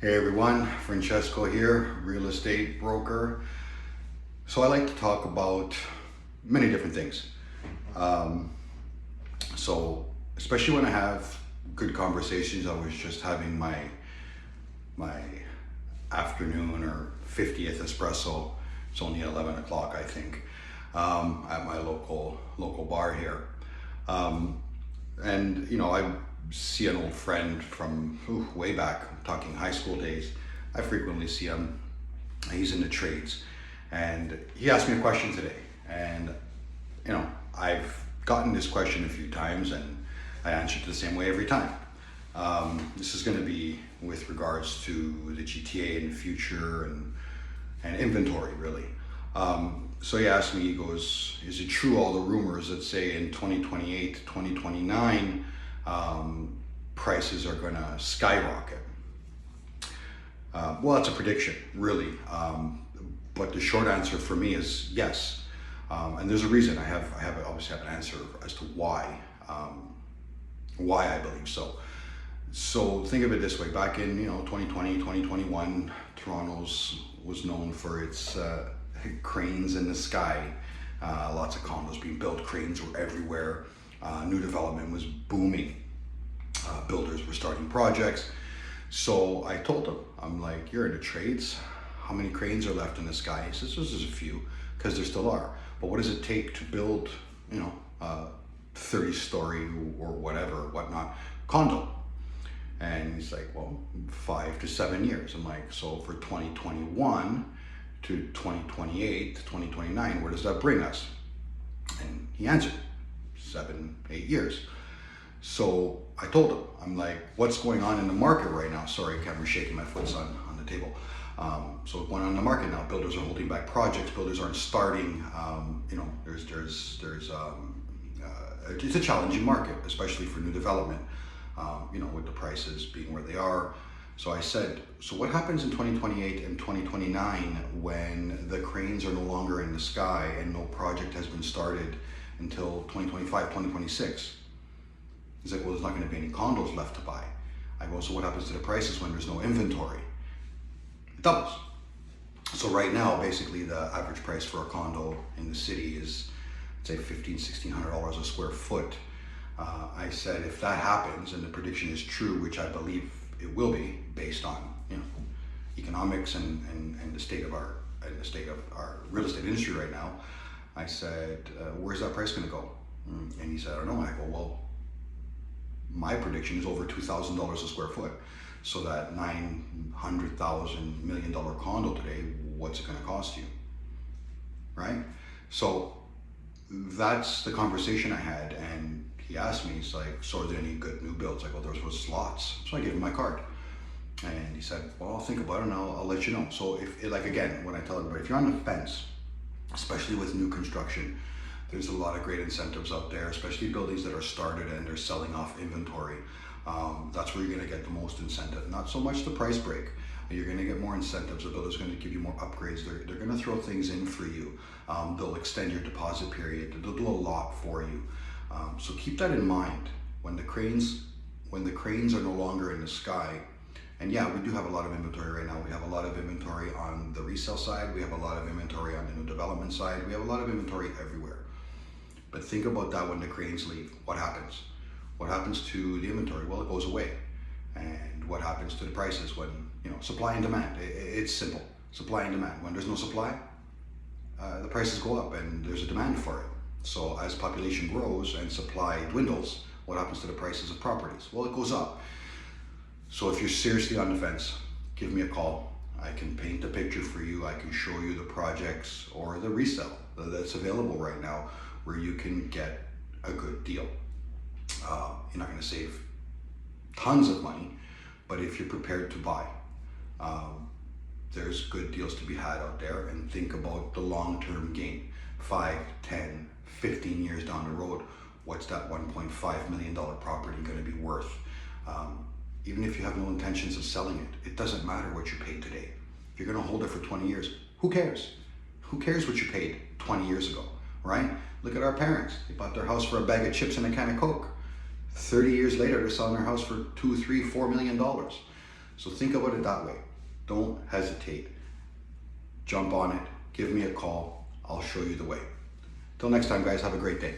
Hey everyone, Francesco here, real estate broker. So I like to talk about many different things. Um, so especially when I have good conversations, I was just having my afternoon or 50th espresso. It's only 11 o'clock, I think, at my local bar here. Um, and I see an old friend from way back, talking high school days. I frequently see him. He's in the trades, and he asked me a question today. And I've gotten this question a few times, and I answered it the same way every time. This is going to be with regards to the GTA in the future and inventory, really. So he asked me, he goes, is it true all the rumors that say in 2028, 2029, prices are going to skyrocket? Well, that's a prediction, really. But the short answer for me is yes. And there's a reason. I obviously have an answer as to why I believe so. So think of it this way: back in 2020, 2021, Toronto's was known for its cranes in the sky. Lots of condos being built, cranes were everywhere. New development was booming. Builders were starting projects. So I told him, I'm like, you're in the trades. How many cranes are left in the sky? He says, there's a few, because there still are. But what does it take to build, 30-story or whatnot, condo? And he's like, well, 5 to 7 years. I'm like, so for 2021 to 2028 to 2029, where does that bring us? And he answered, 7, 8 years. So I told him, I'm like, what's going on in the market right now? Sorry, camera's shaking, my foot's on the table. So what's going on in the market now? Builders are holding back projects. Builders aren't starting. It's a challenging market, especially for new development. With the prices being where they are. So I said, so what happens in 2028 and 2029 when the cranes are no longer in the sky and no project has been started until 2025, 2026? He's like, well, there's not going to be any condos left to buy. I go, so what happens to the prices when there's no inventory? It doubles. So right now, basically, the average price for a condo in the city is, say, $1,500, $1,600 a square foot. I said, if that happens, and the prediction is true, which I believe it will be, based on economics and the state of our real estate industry right now, I said, where's that price going to go? And he said, I don't know. I go, well, my prediction is over $2,000 a square foot. So that $900,000 million condo today, what's it going to cost you, right? So that's the conversation I had, and he asked me, he's like, so are there any good new builds? I go, there was lots. So I gave him my card. And he said, well, I'll think about it and I'll let you know. So again, when I tell everybody, if you're on the fence, especially with new construction, there's a lot of great incentives out there, especially buildings that are started and they're selling off inventory. That's where you're going to get the most incentive. Not so much the price break. You're going to get more incentives. The builder's going to give you more upgrades. They're going to throw things in for you. They'll extend your deposit period. They'll do a lot for you. So keep that in mind when the cranes are no longer in the sky. And yeah, we do have a lot of inventory right now. We have a lot of inventory on the resale side. We have a lot of inventory on the new development side. We have a lot of inventory everywhere. But think about that when the cranes leave. What happens? What happens to the inventory? Well, it goes away. And what happens to the prices when, supply and demand? It's simple. Supply and demand. When there's no supply, the prices go up and there's a demand for it. So as population grows and supply dwindles, what happens to the prices of properties? Well, it goes up. So if you're seriously on the fence, give me a call. I can paint the picture for you. I can show you the projects or the resale that's available right now where you can get a good deal. You're not going to save tons of money, but if you're prepared to buy, there's good deals to be had out there. And think about the long-term gain. 5, 10, 15 years down the road, what's that $1.5 million property going to be worth? Even if you have no intentions of selling it, it doesn't matter what you paid today. If you're going to hold it for 20 years, who cares? Who cares what you paid 20 years ago, right? Look at our parents. They bought their house for a bag of chips and a can of Coke. 30 years later, they're selling their house for $2, $3, $4 million. So think about it that way. Don't hesitate. Jump on it. Give me a call. I'll show you the way. Till next time, guys, have a great day.